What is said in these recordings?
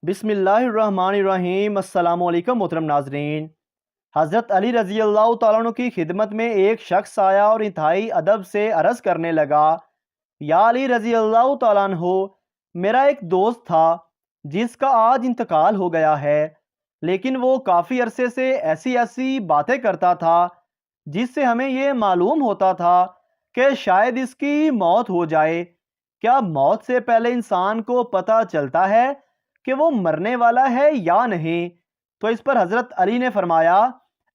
بسم اللہ الرحمن الرحیم۔ السلام علیکم محترم ناظرین۔ حضرت علی رضی اللہ تعالیٰ عنہ کی خدمت میں ایک شخص آیا اور انتہائی ادب سے عرض کرنے لگا، یا علی رضی اللہ تعالیٰ عنہ، میرا ایک دوست تھا جس کا آج انتقال ہو گیا ہے، لیکن وہ کافی عرصے سے ایسی باتیں کرتا تھا جس سے ہمیں یہ معلوم ہوتا تھا کہ شاید اس کی موت ہو جائے۔ کیا موت سے پہلے انسان کو پتہ چلتا ہے کہ وہ مرنے والا ہے یا نہیں؟ تو اس پر حضرت علی نے فرمایا،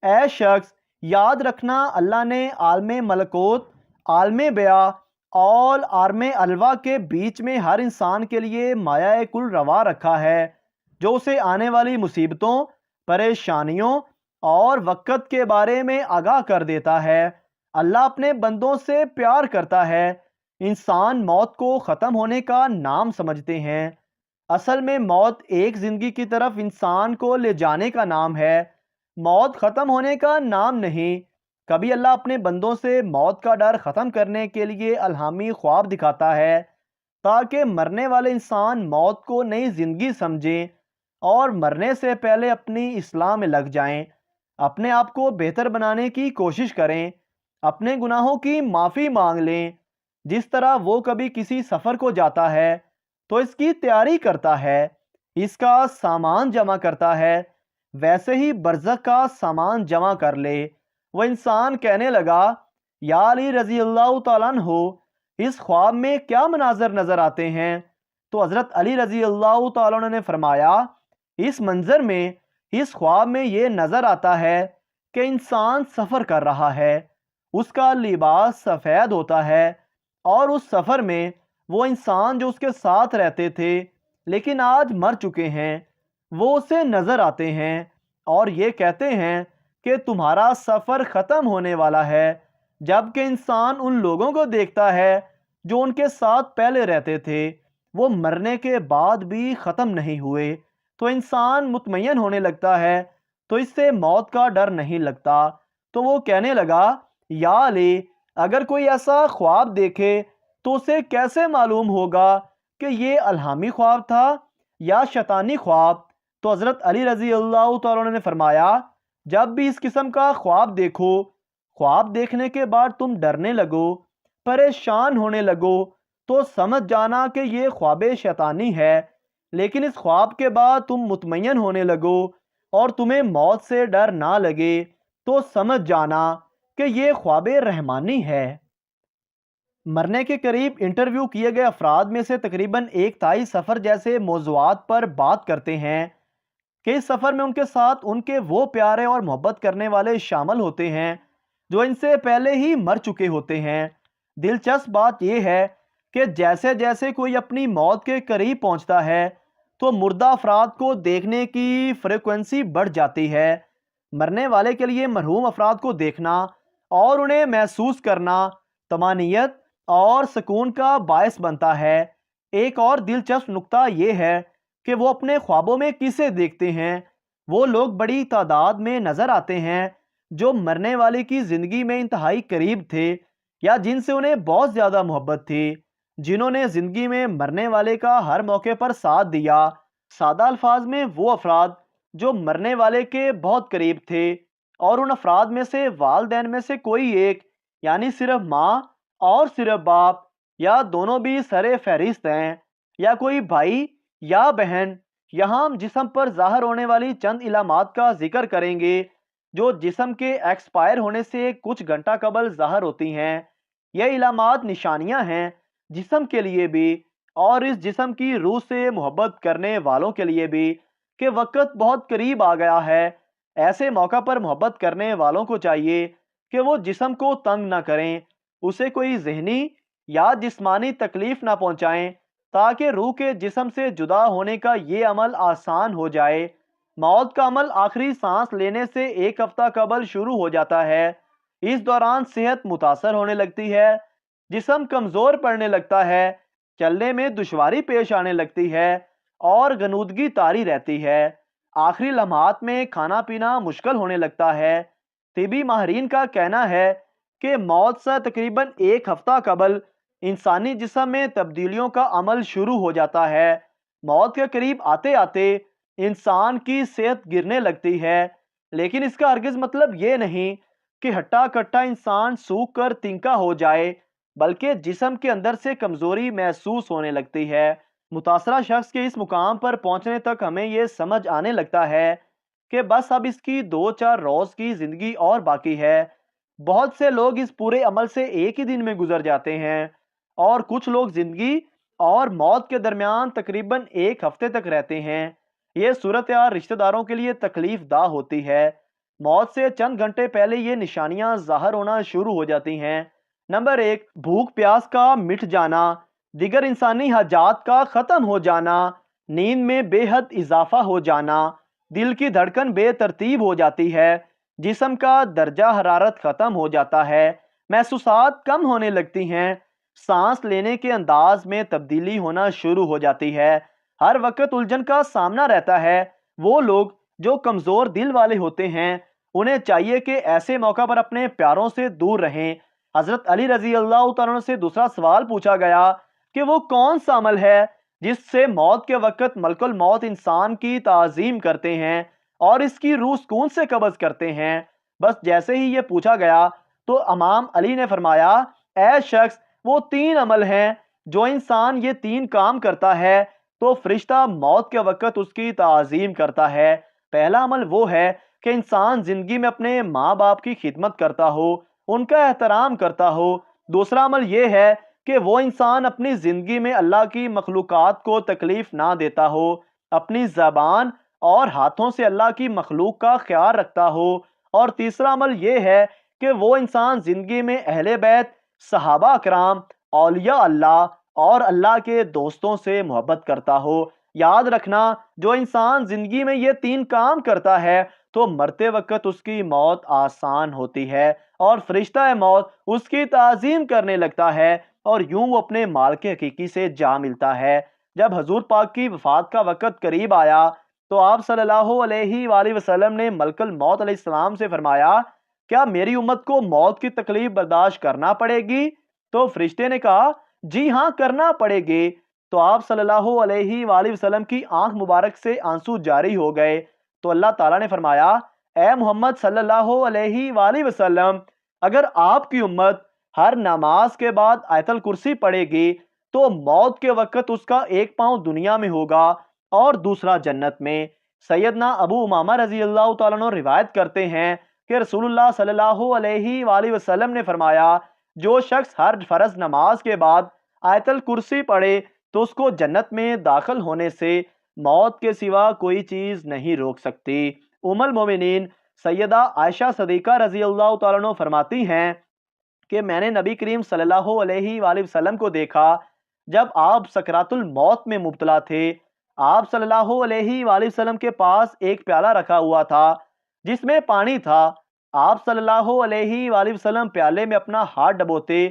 اے شخص، یاد رکھنا اللہ نے عالم ملکوت، عالم بیا اور عالم الوا کے بیچ میں ہر انسان کے لیے مایہ کل روا رکھا ہے، جو اسے آنے والی مصیبتوں، پریشانیوں اور وقت کے بارے میں آگاہ کر دیتا ہے۔ اللہ اپنے بندوں سے پیار کرتا ہے۔ انسان موت کو ختم ہونے کا نام سمجھتے ہیں، اصل میں موت ایک زندگی کی طرف انسان کو لے جانے کا نام ہے، موت ختم ہونے کا نام نہیں۔ کبھی اللہ اپنے بندوں سے موت کا ڈر ختم کرنے کے لیے الہامی خواب دکھاتا ہے تاکہ مرنے والے انسان موت کو نئی زندگی سمجھیں اور مرنے سے پہلے اپنی اصلاح میں لگ جائیں، اپنے آپ کو بہتر بنانے کی کوشش کریں، اپنے گناہوں کی معافی مانگ لیں۔ جس طرح وہ کبھی کسی سفر کو جاتا ہے تو اس کی تیاری کرتا ہے، اس کا سامان جمع کرتا ہے، ویسے ہی برزخ کا سامان جمع کر لے۔ وہ انسان کہنے لگا، یا علی رضی اللہ تعالیٰ عنہ، اس خواب میں کیا مناظر نظر آتے ہیں؟ تو حضرت علی رضی اللہ تعالیٰ عنہ نے فرمایا، اس منظر میں، اس خواب میں یہ نظر آتا ہے کہ انسان سفر کر رہا ہے، اس کا لباس سفید ہوتا ہے، اور اس سفر میں وہ انسان جو اس کے ساتھ رہتے تھے لیکن آج مر چکے ہیں، وہ اسے نظر آتے ہیں اور یہ کہتے ہیں کہ تمہارا سفر ختم ہونے والا ہے، جبکہ انسان ان لوگوں کو دیکھتا ہے جو ان کے ساتھ پہلے رہتے تھے، وہ مرنے کے بعد بھی ختم نہیں ہوئے، تو انسان مطمئن ہونے لگتا ہے، تو اس سے موت کا ڈر نہیں لگتا۔ تو وہ کہنے لگا، یا علی، اگر کوئی ایسا خواب دیکھے تو اسے کیسے معلوم ہوگا کہ یہ الہامی خواب تھا یا شیطانی خواب؟ تو حضرت علی رضی اللہ تعالیٰ عنہ نے فرمایا، جب بھی اس قسم کا خواب دیکھو، خواب دیکھنے کے بعد تم ڈرنے لگو، پریشان ہونے لگو، تو سمجھ جانا کہ یہ خواب شیطانی ہے، لیکن اس خواب کے بعد تم مطمئن ہونے لگو اور تمہیں موت سے ڈر نہ لگے، تو سمجھ جانا کہ یہ خواب رحمانی ہے۔ مرنے کے قریب انٹرویو کیے گئے افراد میں سے تقریباً ایک تہائی سفر جیسے موضوعات پر بات کرتے ہیں کہ اس سفر میں ان کے ساتھ ان کے وہ پیارے اور محبت کرنے والے شامل ہوتے ہیں جو ان سے پہلے ہی مر چکے ہوتے ہیں۔ دلچسپ بات یہ ہے کہ جیسے جیسے کوئی اپنی موت کے قریب پہنچتا ہے تو مردہ افراد کو دیکھنے کی فریکوینسی بڑھ جاتی ہے۔ مرنے والے کے لیے مرحوم افراد کو دیکھنا اور انہیں محسوس کرنا طمانینت اور سکون کا باعث بنتا ہے۔ ایک اور دلچسپ نکتہ یہ ہے کہ وہ اپنے خوابوں میں کسے دیکھتے ہیں۔ وہ لوگ بڑی تعداد میں نظر آتے ہیں جو مرنے والے کی زندگی میں انتہائی قریب تھے یا جن سے انہیں بہت زیادہ محبت تھی، جنہوں نے زندگی میں مرنے والے کا ہر موقع پر ساتھ دیا۔ سادہ الفاظ میں وہ افراد جو مرنے والے کے بہت قریب تھے، اور ان افراد میں سے والدین میں سے کوئی ایک، یعنی صرف ماں اور صرف باپ، یا دونوں بھی سر فہرست ہیں، یا کوئی بھائی یا بہن۔ یہاں ہم جسم پر ظاہر ہونے والی چند علامات کا ذکر کریں گے جو جسم کے ایکسپائر ہونے سے کچھ گھنٹہ قبل ظاہر ہوتی ہیں۔ یہ علامات نشانیاں ہیں جسم کے لیے بھی اور اس جسم کی روح سے محبت کرنے والوں کے لیے بھی کہ وقت بہت قریب آ گیا ہے۔ ایسے موقع پر محبت کرنے والوں کو چاہیے کہ وہ جسم کو تنگ نہ کریں، اسے کوئی ذہنی یا جسمانی تکلیف نہ پہنچائیں تاکہ روح کے جسم سے جدا ہونے کا یہ عمل آسان ہو جائے۔ موت کا عمل آخری سانس لینے سے ایک ہفتہ قبل شروع ہو جاتا ہے۔ اس دوران صحت متاثر ہونے لگتی ہے، جسم کمزور پڑنے لگتا ہے، چلنے میں دشواری پیش آنے لگتی ہے اور غنودگی طاری رہتی ہے۔ آخری لمحات میں کھانا پینا مشکل ہونے لگتا ہے۔ طبی ماہرین کا کہنا ہے کہ موت سے تقریباً ایک ہفتہ قبل انسانی جسم میں تبدیلیوں کا عمل شروع ہو جاتا ہے، موت کے قریب آتے آتے انسان کی صحت گرنے لگتی ہے، لیکن اس کا ہرگز مطلب یہ نہیں کہ ہٹا کٹا انسان سوکھ کر تنکا ہو جائے، بلکہ جسم کے اندر سے کمزوری محسوس ہونے لگتی ہے۔ متاثرہ شخص کے اس مقام پر پہنچنے تک ہمیں یہ سمجھ آنے لگتا ہے کہ بس اب اس کی 2-4 روز کی زندگی اور باقی ہے۔ بہت سے لوگ اس پورے عمل سے ایک ہی دن میں گزر جاتے ہیں، اور کچھ لوگ زندگی اور موت کے درمیان تقریباً 1 ہفتے تک رہتے ہیں۔ یہ صورتحال رشتہ داروں کے لیے تکلیف دہ ہوتی ہے۔ موت سے چند گھنٹے پہلے یہ نشانیاں ظاہر ہونا شروع ہو جاتی ہیں۔ نمبر 1، بھوک پیاس کا مٹ جانا، دیگر انسانی حاجات کا ختم ہو جانا، نیند میں بے حد اضافہ ہو جانا، دل کی دھڑکن بے ترتیب ہو جاتی ہے، جسم کا درجہ حرارت ختم ہو جاتا ہے، محسوسات کم ہونے لگتی ہیں، سانس لینے کے انداز میں تبدیلی ہونا شروع ہو جاتی ہے۔ ہر وقت الجھن کا سامنا رہتا ہے۔ وہ لوگ جو کمزور دل والے ہوتے ہیں انہیں چاہیے کہ ایسے موقع پر اپنے پیاروں سے دور رہیں۔ حضرت علی رضی اللہ تعالیٰ عنہ سے دوسرا سوال پوچھا گیا کہ وہ کون سا عمل ہے جس سے موت کے وقت ملک الموت انسان کی تعظیم کرتے ہیں اور اس کی روح سکون سے قبض کرتے ہیں۔ بس جیسے ہی یہ پوچھا گیا تو امام علی نے فرمایا، اے شخص، وہ 3 عمل ہیں جو انسان یہ 3 کام کرتا ہے تو فرشتہ موت کے وقت اس کی تعظیم کرتا ہے۔ پہلا عمل وہ ہے کہ انسان زندگی میں اپنے ماں باپ کی خدمت کرتا ہو، ان کا احترام کرتا ہو۔ دوسرا عمل یہ ہے کہ وہ انسان اپنی زندگی میں اللہ کی مخلوقات کو تکلیف نہ دیتا ہو، اپنی زبان اور ہاتھوں سے اللہ کی مخلوق کا خیال رکھتا ہو۔ اور تیسرا عمل یہ ہے کہ وہ انسان زندگی میں اہل بیت، صحابہ اکرام، اولیاء اللہ اور اللہ کے دوستوں سے محبت کرتا ہو۔ یاد رکھنا، جو انسان زندگی میں یہ 3 کام کرتا ہے تو مرتے وقت اس کی موت آسان ہوتی ہے اور فرشتہ موت اس کی تعظیم کرنے لگتا ہے، اور یوں وہ اپنے مالک حقیقی سے جا ملتا ہے۔ جب حضور پاک کی وفات کا وقت قریب آیا تو آپ صلی اللہ علیہ وآلہ وسلم نے ملک الموت علیہ السلام سے فرمایا، کیا میری امت کو موت کی تکلیف برداشت کرنا پڑے گی؟ تو فرشتے نے کہا، جی ہاں، کرنا پڑے گی۔ تو آپ صلی اللہ علیہ وآلہ وسلم کی آنکھ مبارک سے آنسو جاری ہو گئے۔ تو اللہ تعالیٰ نے فرمایا، اے محمد صلی اللہ علیہ وآلہ وسلم، اگر آپ کی امت ہر نماز کے بعد آیت الکرسی پڑھے گی تو موت کے وقت اس کا 1 پاؤں دنیا میں ہوگا اور دوسرا جنت میں۔ سیدنا ابو امامہ رضی اللہ تعالیٰ عنہ روایت کرتے ہیں کہ رسول اللہ صلی اللہ علیہ وآلہ وسلم نے فرمایا، جو شخص ہر فرض نماز کے بعد آیت الکرسی پڑھے تو اس کو جنت میں داخل ہونے سے موت کے سوا کوئی چیز نہیں روک سکتی۔ ام المومنین سیدہ عائشہ صدیقہ رضی اللہ تعالیٰ عنہ فرماتی ہیں کہ میں نے نبی کریم صلی اللہ علیہ وآلہ وسلم کو دیکھا جب آپ سکرات الموت میں مبتلا تھے۔ آپ صلی اللہ علیہ وآلہ وسلم کے پاس ایک پیالہ رکھا ہوا تھا جس میں پانی تھا۔ آپ صلی اللہ علیہ وآلہ وسلم پیالے میں اپنا ہاتھ ڈبوتے،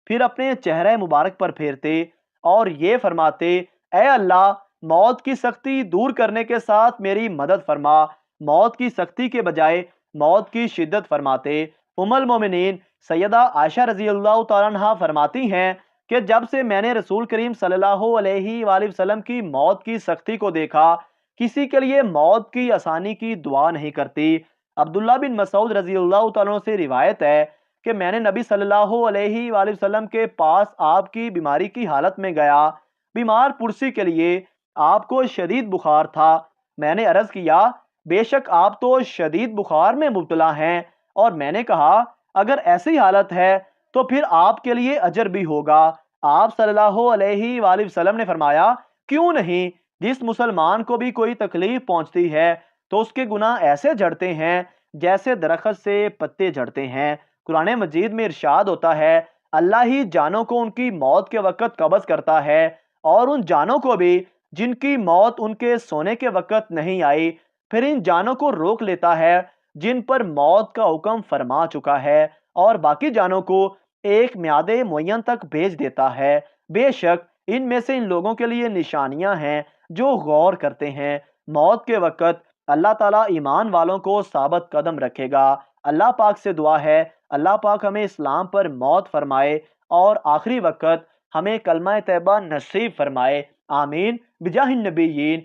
پھر اپنے چہرے مبارک پر پھیرتے اور یہ فرماتے، اے اللہ، موت کی سختی دور کرنے کے ساتھ میری مدد فرما۔ موت کی سختی کے بجائے موت کی شدت فرماتے۔ ام المومنین سیدہ عائشہ رضی اللہ تعالیٰ عنہا فرماتی ہیں کہ جب سے میں نے رسول کریم صلی اللہ علیہ وآلہ وسلم کی موت کی سختی کو دیکھا، کسی کے لیے موت کی آسانی کی دعا نہیں کرتی۔ عبداللہ بن مسعود رضی اللہ تعالیٰ عنہ سے روایت ہے کہ میں نے نبی صلی اللہ علیہ وآلہ وسلم کے پاس آپ کی بیماری کی حالت میں گیا۔ بیمار پرسی کے لیے آپ کو شدید بخار تھا۔ میں نے عرض کیا، بے شک آپ تو شدید بخار میں مبتلا ہیں، اور میں نے کہا، اگر ایسی حالت ہے تو پھر آپ کے لیے اجر بھی ہوگا۔ آپ صلی اللہ علیہ وآلہ وسلم نے فرمایا، کیوں نہیں؟ جس مسلمان کو بھی کوئی تکلیف پہنچتی ہے تو اس کے گناہ ایسے جھڑتے ہیں جیسے درخت سے پتے جھڑتے ہیں۔ قرآن مجید میں ارشاد ہوتا ہے، اللہ ہی جانوں کو ان کی موت کے وقت قبض کرتا ہے، اور ان جانوں کو بھی جن کی موت ان کے سونے کے وقت نہیں آئی، پھر ان جانوں کو روک لیتا ہے جن پر موت کا حکم فرما چکا ہے، اور باقی جانوں کو ایک میعاد معین تک بھیج دیتا ہے۔ بے شک ان میں سے ان لوگوں کے لیے نشانیاں ہیں جو غور کرتے ہیں۔ موت کے وقت اللہ تعالیٰ ایمان والوں کو ثابت قدم رکھے گا۔ اللہ پاک سے دعا ہے اللہ پاک ہمیں اسلام پر موت فرمائے اور آخری وقت ہمیں کلمہ طیبہ نصیب فرمائے۔ آمین بجاہ النبیین